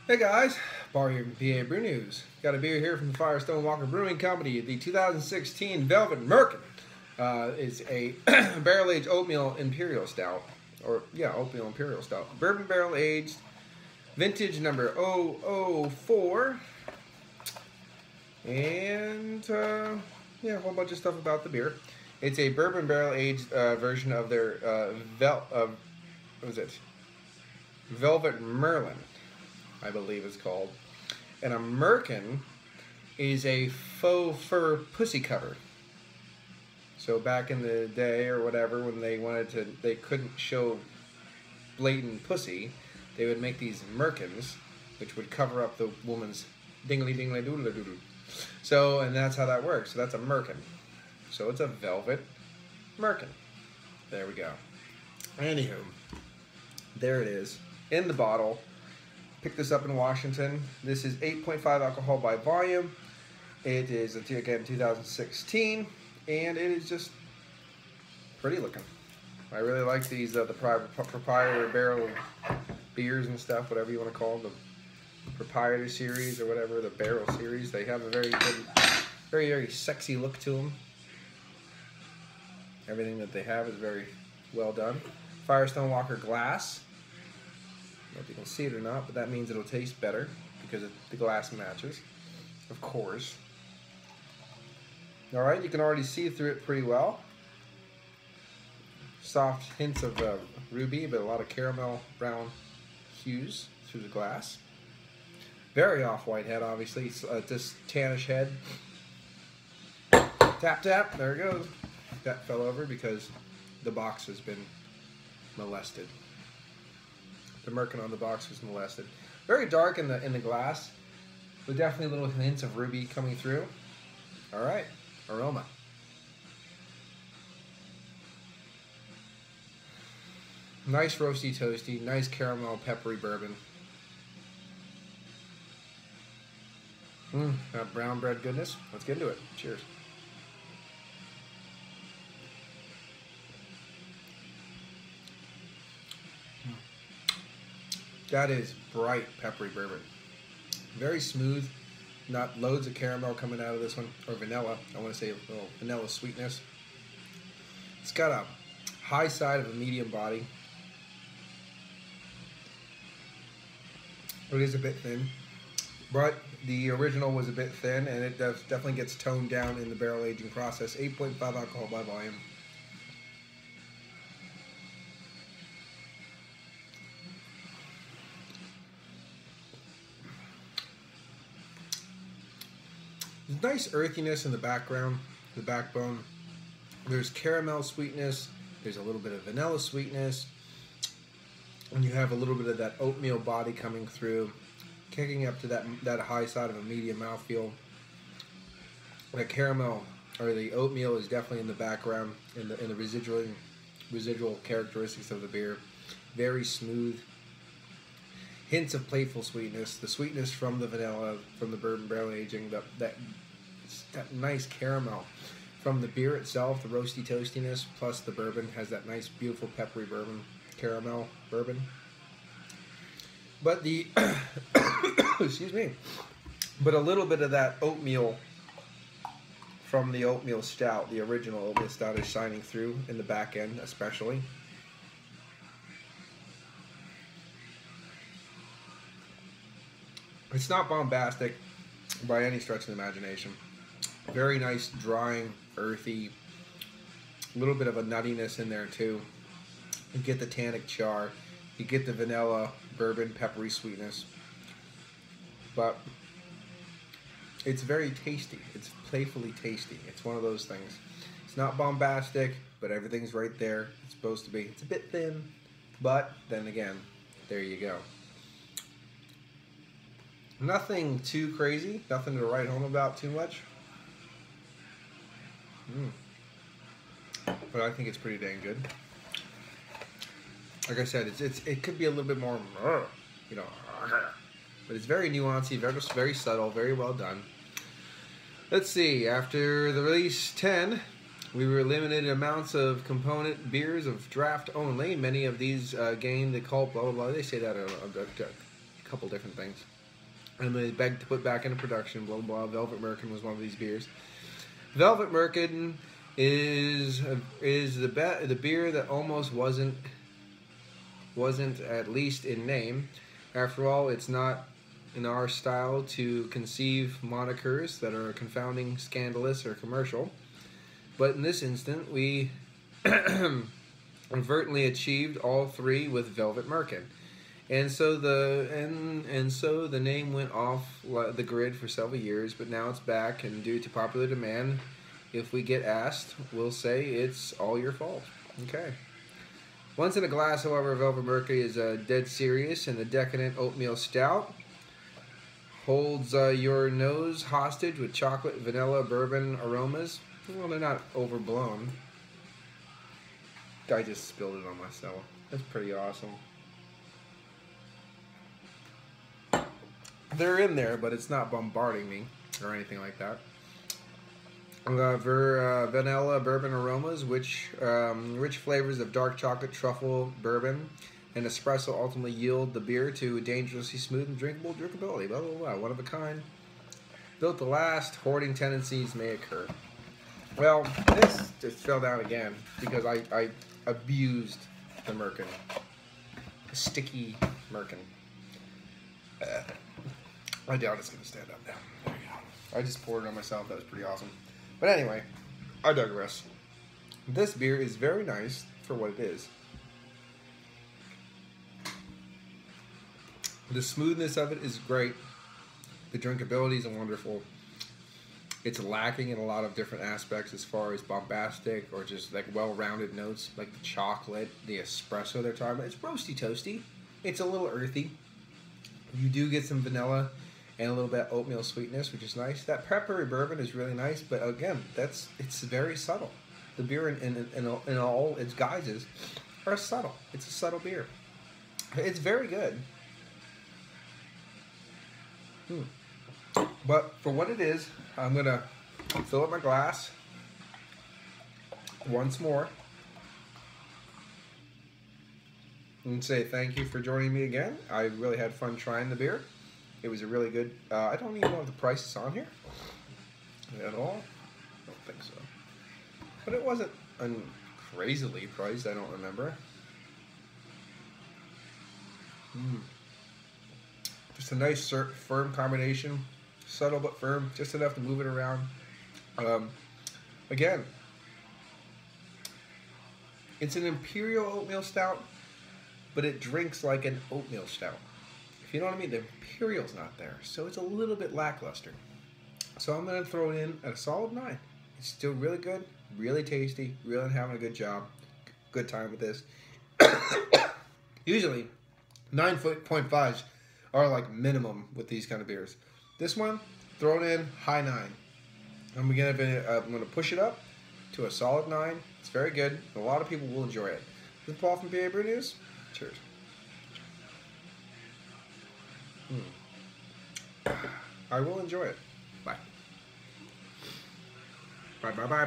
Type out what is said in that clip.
Hey guys, Bar here from PA Brew News. Got a beer here from the Firestone Walker Brewing Company. The 2016 Velet Merkin is a barrel-aged oatmeal imperial stout, oatmeal imperial stout, bourbon barrel-aged, vintage number 004, and a whole bunch of stuff about the beer. It's a bourbon barrel-aged version of their Velet Merkin, I believe it's called. And a merkin is a faux fur pussy cover. So back in the day or whatever, when they couldn't show blatant pussy, they would make these merkins, which would cover up the woman's dingly dingly doodle doodle. So, and that's how that works. So that's a merkin. So it's a Velet Merkin. There we go. Anywho, there it is in the bottle. Picked this up in Washington. This is 8.5 alcohol by volume. It is, again, 2016, and it is just pretty looking. I really like these, the proprietary barrel beers and stuff, whatever you want to call them, the proprietary series or whatever, the barrel series. They have a very good, very, very sexy look to them. Everything that they have is very well done. Firestone Walker glass. I don't know if you can see it or not, but that means it'll taste better because the glass matches, of course. Alright, you can already see through it pretty well. Soft hints of ruby, but a lot of caramel brown hues through the glass. Very off-white head, obviously. This tannish head. Tap, tap, there it goes. That fell over because the box has been molested. The merkin on the box was molested. Very dark in the glass, with definitely little hints of ruby coming through. All right, aroma. Nice roasty toasty, nice caramel peppery bourbon. That brown bread goodness. Let's get into it. Cheers. That is bright, peppery bourbon. Very smooth, not loads of caramel coming out of this one, or vanilla. I want to say a little vanilla sweetness. It's got a high side of a medium body. It is a bit thin, but the original was a bit thin, and it definitely gets toned down in the barrel aging process. 8.5 alcohol by volume. There's nice earthiness in the background, the backbone. There's caramel sweetness. There's a little bit of vanilla sweetness. And you have a little bit of that oatmeal body coming through, kicking up to that high side of a medium mouthfeel. The caramel, or the oatmeal, is definitely in the background, in the residual characteristics of the beer. Very smooth. Hints of playful sweetness, the sweetness from the vanilla, from the bourbon barrel aging, that nice caramel from the beer itself, the roasty toastiness, plus the bourbon has that nice, beautiful, peppery bourbon, caramel bourbon. But the, excuse me, but a little bit of that oatmeal from the oatmeal stout, the original oatmeal stout, is shining through in the back end, especially. It's not bombastic by any stretch of the imagination. Very nice, drying, earthy, a little bit of a nuttiness in there too. You get the tannic char, you get the vanilla, bourbon, peppery sweetness. But it's very tasty. It's playfully tasty. It's one of those things. It's not bombastic, but everything's right there. It's supposed to be. It's a bit thin, but then again, there you go. Nothing too crazy, nothing to write home about too much. But I think it's pretty dang good. Like I said, it could be a little bit more, but it's very nuanced, very subtle, very well done. Let's see, after the release 10, we were limited amounts of component beers of draft only. Many of these gained the cult, blah, blah, blah. They say that a couple different things. and they begged to put back into production. Blah blah blah. Velet Merkin was one of these beers. Velet Merkin is the beer that almost wasn't at least in name. After all, it's not in our style to conceive monikers that are confounding, scandalous, or commercial. But in this instant, we inadvertently achieved all three with Velet Merkin. And so the name went off the grid for several years, but now it's back, and due to popular demand, if we get asked, we'll say it's all your fault. Okay. Once in a glass, however, Velet Merkin is dead serious, and the decadent oatmeal stout holds your nose hostage with chocolate, vanilla, bourbon aromas. Well, they're not overblown. I just spilled it on myself. That's pretty awesome. They're in there, but it's not bombarding me or anything like that. Vanilla bourbon aromas, which rich flavors of dark chocolate, truffle, bourbon, and espresso ultimately yield the beer to dangerously smooth and drinkability. Blah, blah, blah. One of a kind. Built to last, hoarding tendencies may occur. Well, this just fell down again because I abused the Merkin. The sticky Merkin. I doubt it's going to stand up now. There you go. I just poured it on myself. That was pretty awesome. But anyway, I digress. This beer is very nice for what it is. The smoothness of it is great. The drinkability is wonderful. It's lacking in a lot of different aspects as far as bombastic or just like well-rounded notes, like the chocolate, the espresso they're talking about. It's roasty toasty. It's a little earthy. You do get some vanilla and a little bit of oatmeal sweetness, which is nice. That peppery bourbon is really nice, but again, it's very subtle. The beer in all its guises are subtle. It's a subtle beer. It's very good. But for what it is, I'm going to fill up my glass once more and say thank you for joining me again. I really had fun trying the beer. It was a really good, I don't even know if the price is on here at all. I don't think so. But it wasn't crazily priced, I don't remember. Just a nice firm combination. Subtle but firm, just enough to move it around. Again, it's an imperial oatmeal stout, but it drinks like an oatmeal stout. If you know what I mean, the imperial's not there, so it's a little bit lackluster. So I'm going to throw it in at a solid 9. It's still really good, really tasty, really having a good job. Good time with this. Usually, 9.5s are like minimum with these kind of beers. This one, throw it in, high 9. I'm going to push it up to a solid 9. It's very good. A lot of people will enjoy it. This is Paul from PABrewNews. Cheers. I will enjoy it. Bye. Bye, bye, bye.